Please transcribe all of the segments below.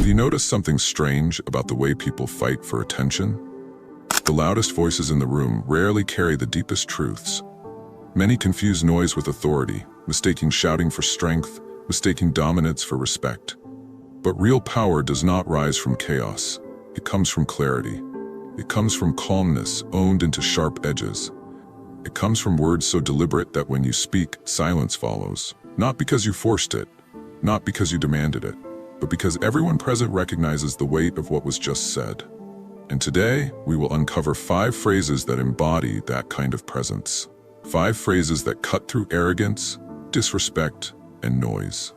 Have you noticed something strange about the way people fight for attention? The loudest voices in the room rarely carry the deepest truths. Many confuse noise with authority, mistaking shouting for strength, mistaking dominance for respect. But real power does not rise from chaos. It comes from clarity. It comes from calmness owned into sharp edges. It comes from words so deliberate that when you speak, silence follows. Not because you forced it, not because you demanded it, but because everyone present recognizes the weight of what was just said. And today, we will uncover 5 phrases that embody that kind of presence. 5 phrases that cut through arrogance, disrespect, and noise.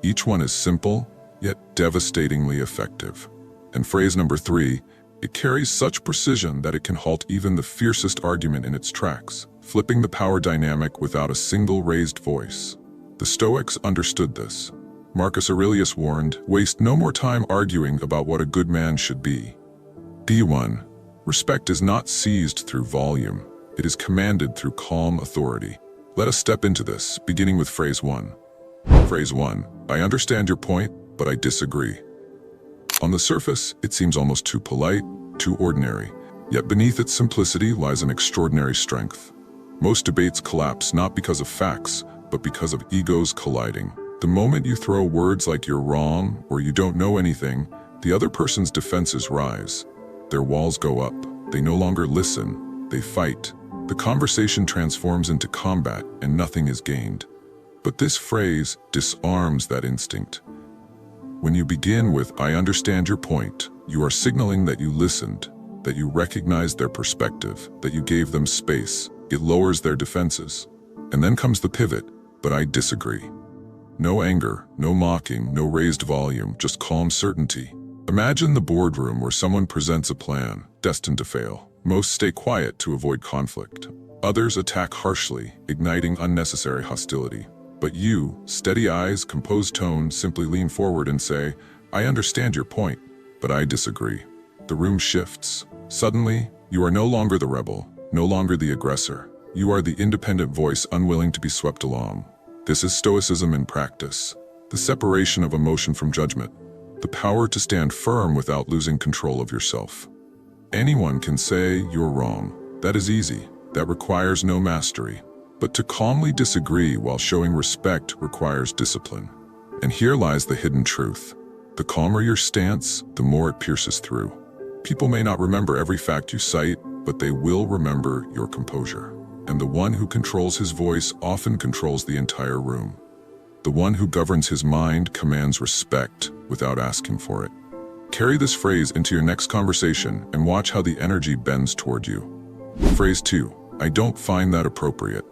Each one is simple, yet devastatingly effective. And phrase number 3, it carries such precision that it can halt even the fiercest argument in its tracks, flipping the power dynamic without a single raised voice. The Stoics understood this. Marcus Aurelius warned, "Waste no more time arguing about what a good man should be." D1. Respect is not seized through volume. It is commanded through calm authority. Let us step into this, beginning with phrase 1. Phrase 1. I understand your point, but I disagree. On the surface, it seems almost too polite, too ordinary. Yet beneath its simplicity lies an extraordinary strength. Most debates collapse not because of facts, but because of egos colliding. The moment you throw words like "you're wrong" or "you don't know anything," the other person's defenses rise. Their walls go up. They no longer listen. They fight. The conversation transforms into combat and nothing is gained. But this phrase disarms that instinct. When you begin with "I understand your point," you are signaling that you listened, that you recognized their perspective, that you gave them space. It lowers their defenses. And then comes the pivot, "but I disagree." No anger, no mocking, no raised volume, just calm certainty. Imagine the boardroom where someone presents a plan, destined to fail. Most stay quiet to avoid conflict. Others attack harshly, igniting unnecessary hostility. But you, steady eyes, composed tone, simply lean forward and say, "I understand your point, but I disagree." The room shifts. Suddenly, you are no longer the rebel, no longer the aggressor. You are the independent voice unwilling to be swept along. This is Stoicism in practice. The separation of emotion from judgment. The power to stand firm without losing control of yourself. Anyone can say "you're wrong." That is easy. That requires no mastery. But to calmly disagree while showing respect requires discipline. And here lies the hidden truth. The calmer your stance, the more it pierces through. People may not remember every fact you cite, but they will remember your composure. And the one who controls his voice often controls the entire room. The one who governs his mind commands respect without asking for it. Carry this phrase into your next conversation and watch how the energy bends toward you. Phrase 2. I don't find that appropriate.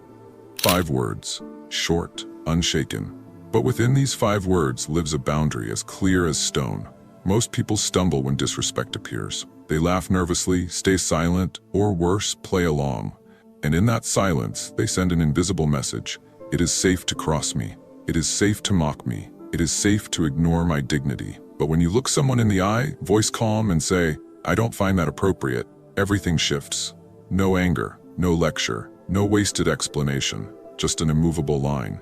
5 words, short, unshaken. But within these 5 words lives a boundary as clear as stone. Most people stumble when disrespect appears. They laugh nervously, stay silent, or worse, play along. And in that silence, they send an invisible message. It is safe to cross me. It is safe to mock me. It is safe to ignore my dignity. But when you look someone in the eye, voice calm, and say, "I don't find that appropriate," everything shifts. No anger, no lecture, no wasted explanation, just an immovable line.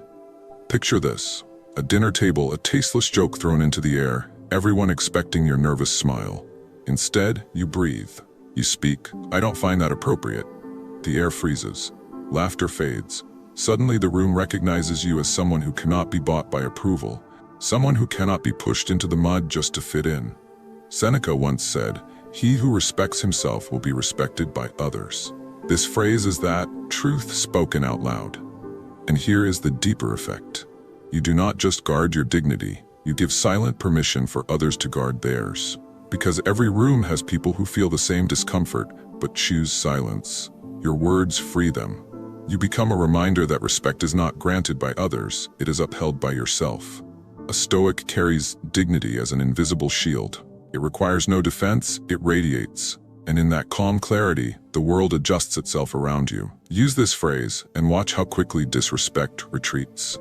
Picture this. A dinner table, a tasteless joke thrown into the air, everyone expecting your nervous smile. Instead, you breathe. You speak, "I don't find that appropriate." The air freezes. Laughter fades. Suddenly the room recognizes you as someone who cannot be bought by approval, someone who cannot be pushed into the mud just to fit in. Seneca once said, "He who respects himself will be respected by others." This phrase is that truth spoken out loud. And here is the deeper effect. You do not just guard your dignity, you give silent permission for others to guard theirs. Because every room has people who feel the same discomfort, but choose silence. Your words free them. You become a reminder that respect is not granted by others, it is upheld by yourself. A Stoic carries dignity as an invisible shield. It requires no defense, it radiates. And in that calm clarity, the world adjusts itself around you. Use this phrase and watch how quickly disrespect retreats.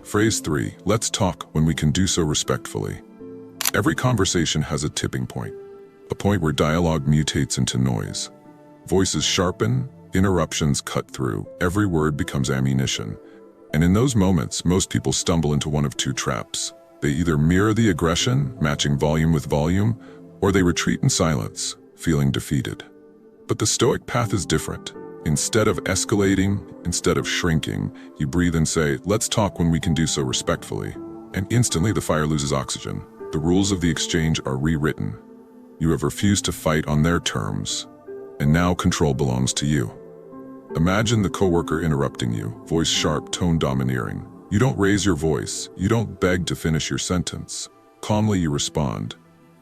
Phrase 3, let's talk when we can do so respectfully. Every conversation has a tipping point, a point where dialogue mutates into noise. Voices sharpen, interruptions cut through, every word becomes ammunition. And in those moments, most people stumble into one of 2 traps. They either mirror the aggression, matching volume with volume, or they retreat in silence, feeling defeated. But the Stoic path is different. Instead of escalating, instead of shrinking, you breathe and say, "Let's talk when we can do so respectfully." And instantly the fire loses oxygen. The rules of the exchange are rewritten. You have refused to fight on their terms, and now control belongs to you. Imagine the coworker interrupting you, voice sharp, tone domineering. You don't raise your voice, you don't beg to finish your sentence. Calmly you respond,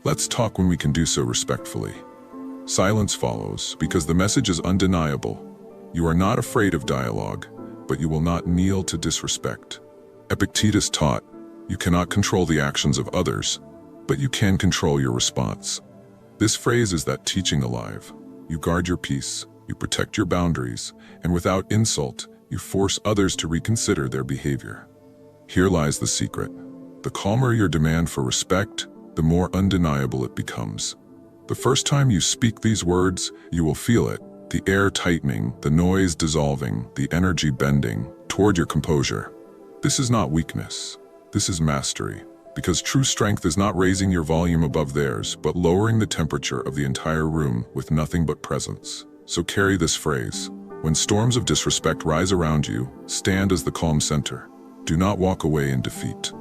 "Let's talk when we can do so respectfully." Silence follows, because the message is undeniable. You are not afraid of dialogue, but you will not kneel to disrespect. Epictetus taught, you cannot control the actions of others, but you can control your response. This phrase is that teaching alive. You guard your peace, you protect your boundaries, and without insult, you force others to reconsider their behavior. Here lies the secret. The calmer your demand for respect, the more undeniable it becomes. The first time you speak these words, you will feel it, the air tightening, the noise dissolving, the energy bending toward your composure. This is not weakness. This is mastery, because true strength is not raising your volume above theirs, but lowering the temperature of the entire room with nothing but presence. So carry this phrase. When storms of disrespect rise around you, stand as the calm center. Do not walk away in defeat.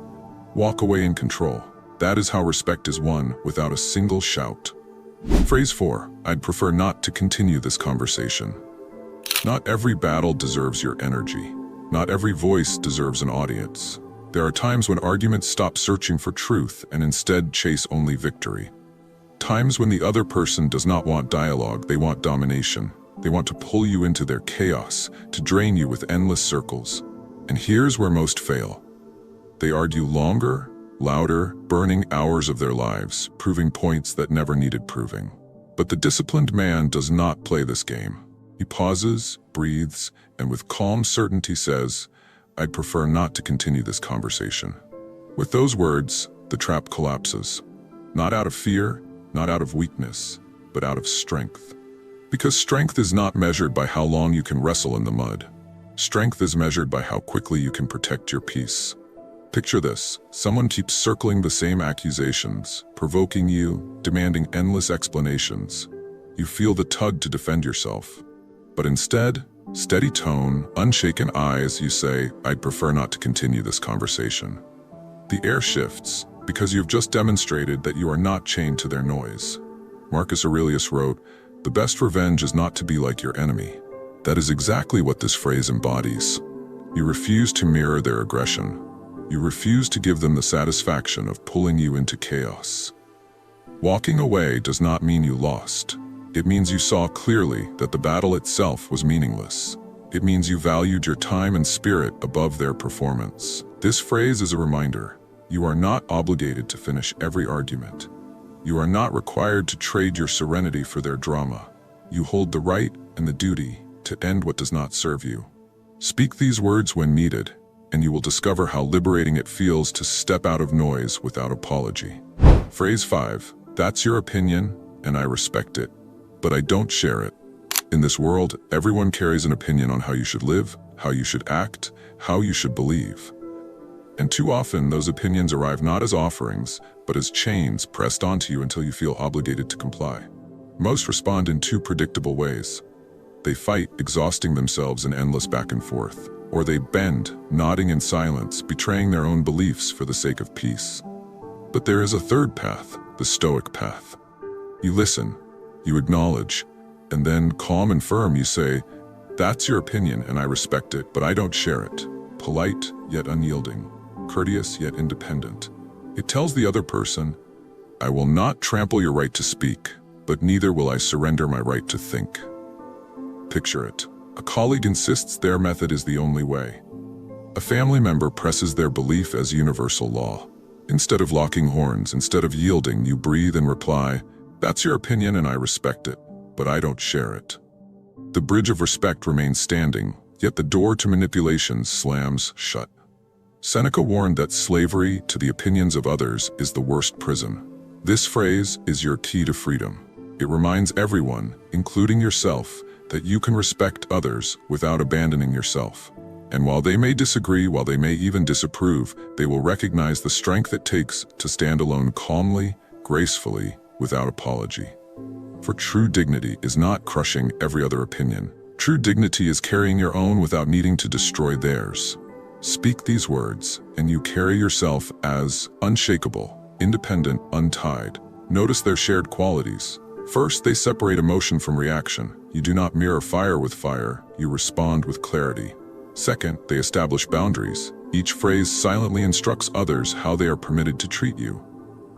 Walk away in control. That is how respect is won without a single shout. Phrase 4. I'd prefer not to continue this conversation. Not every battle deserves your energy. Not every voice deserves an audience. There are times when arguments stop searching for truth and instead chase only victory. Times when the other person does not want dialogue, they want domination. They want to pull you into their chaos, to drain you with endless circles. And here's where most fail. They argue longer, louder, burning hours of their lives, proving points that never needed proving. But the disciplined man does not play this game. He pauses, breathes, and with calm certainty says, I'd prefer not to continue this conversation. With those words, the trap collapses. Not out of fear, not out of weakness, but out of strength. Because strength is not measured by how long you can wrestle in the mud. Strength is measured by how quickly you can protect your peace. Picture this, someone keeps circling the same accusations, provoking you, demanding endless explanations. You feel the tug to defend yourself. But instead, steady tone, unshaken eyes, you say, I'd prefer not to continue this conversation. The air shifts, because you've just demonstrated that you are not chained to their noise. Marcus Aurelius wrote, the best revenge is not to be like your enemy. That is exactly what this phrase embodies. You refuse to mirror their aggression. You refuse to give them the satisfaction of pulling you into chaos. Walking away does not mean you lost. It means you saw clearly that the battle itself was meaningless. It means you valued your time and spirit above their performance. This phrase is a reminder. You are not obligated to finish every argument. You are not required to trade your serenity for their drama. You hold the right and the duty to end what does not serve you. Speak these words when needed, and you will discover how liberating it feels to step out of noise without apology. Phrase 5. That's your opinion, and I respect it, but I don't share it. In this world, everyone carries an opinion on how you should live, how you should act, how you should believe. And too often, those opinions arrive not as offerings, but as chains pressed onto you until you feel obligated to comply. Most respond in two predictable ways. They fight, exhausting themselves in endless back and forth, or they bend, nodding in silence, betraying their own beliefs for the sake of peace. But there is a third path, the Stoic path. You listen, you acknowledge, and then, calm and firm, you say, that's your opinion and I respect it, but I don't share it. Polite, yet unyielding. Courteous, yet independent. It tells the other person, I will not trample your right to speak, but neither will I surrender my right to think. Picture it. A colleague insists their method is the only way. A family member presses their belief as universal law. Instead of locking horns, instead of yielding, you breathe and reply, that's your opinion and I respect it, but I don't share it. The bridge of respect remains standing, yet the door to manipulation slams shut. Seneca warned that slavery to the opinions of others is the worst prison. This phrase is your key to freedom. It reminds everyone, including yourself, that you can respect others without abandoning yourself. And while they may disagree, while they may even disapprove, they will recognize the strength it takes to stand alone calmly, gracefully, without apology. For true dignity is not crushing every other opinion. True dignity is carrying your own without needing to destroy theirs. Speak these words, and you carry yourself as unshakable, independent, untied. Notice their shared qualities. First, they separate emotion from reaction. You do not mirror fire with fire, you respond with clarity. Second, they establish boundaries. Each phrase silently instructs others how they are permitted to treat you.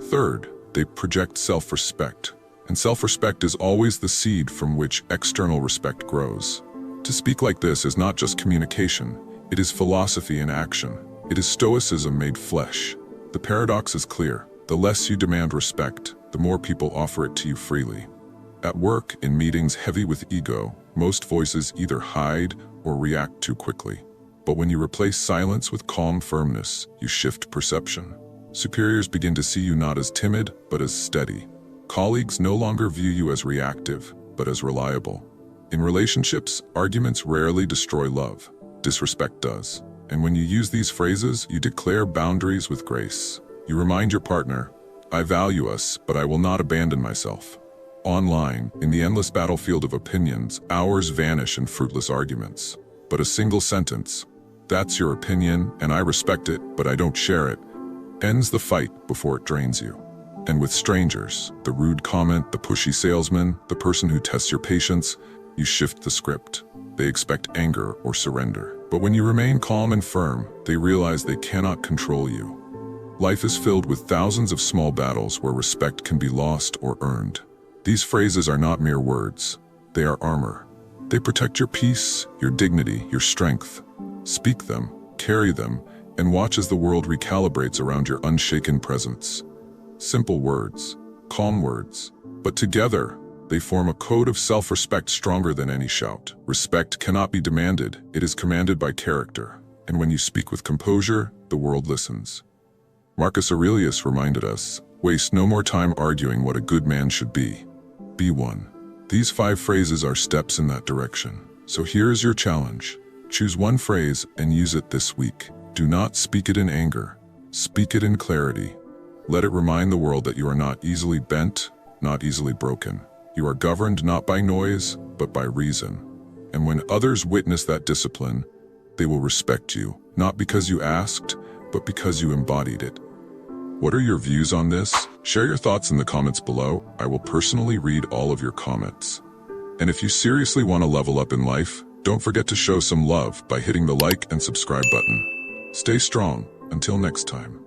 Third, they project self-respect. And self-respect is always the seed from which external respect grows. To speak like this is not just communication, it is philosophy in action. It is Stoicism made flesh. The paradox is clear. The less you demand respect, the more people offer it to you freely. At work, in meetings heavy with ego, most voices either hide or react too quickly. But when you replace silence with calm firmness, you shift perception. Superiors begin to see you not as timid, but as steady. Colleagues no longer view you as reactive, but as reliable. In relationships, arguments rarely destroy love. Disrespect does. And when you use these phrases, you declare boundaries with grace. You remind your partner, I value us, but I will not abandon myself. Online, in the endless battlefield of opinions, hours vanish in fruitless arguments. But a single sentence, that's your opinion, and I respect it, but I don't share it, ends the fight before it drains you. And with strangers, the rude comment, the pushy salesman, the person who tests your patience, you shift the script. They expect anger or surrender. But when you remain calm and firm, they realize they cannot control you. Life is filled with thousands of small battles where respect can be lost or earned. These phrases are not mere words. They are armor. They protect your peace, your dignity, your strength. Speak them, carry them, and watch as the world recalibrates around your unshaken presence. Simple words, calm words, but together, they form a code of self-respect stronger than any shout. Respect cannot be demanded, it is commanded by character. And when you speak with composure, the world listens. Marcus Aurelius reminded us, waste no more time arguing what a good man should be. Be one. These 5 phrases are steps in that direction. So here is your challenge. Choose one phrase and use it this week. Do not speak it in anger. Speak it in clarity. Let it remind the world that you are not easily bent, not easily broken. You are governed not by noise, but by reason. And when others witness that discipline, they will respect you, not because you asked, but because you embodied it. What are your views on this? Share your thoughts in the comments below. I will personally read all of your comments. And if you seriously want to level up in life, don't forget to show some love by hitting the like and subscribe button. Stay strong. Until next time.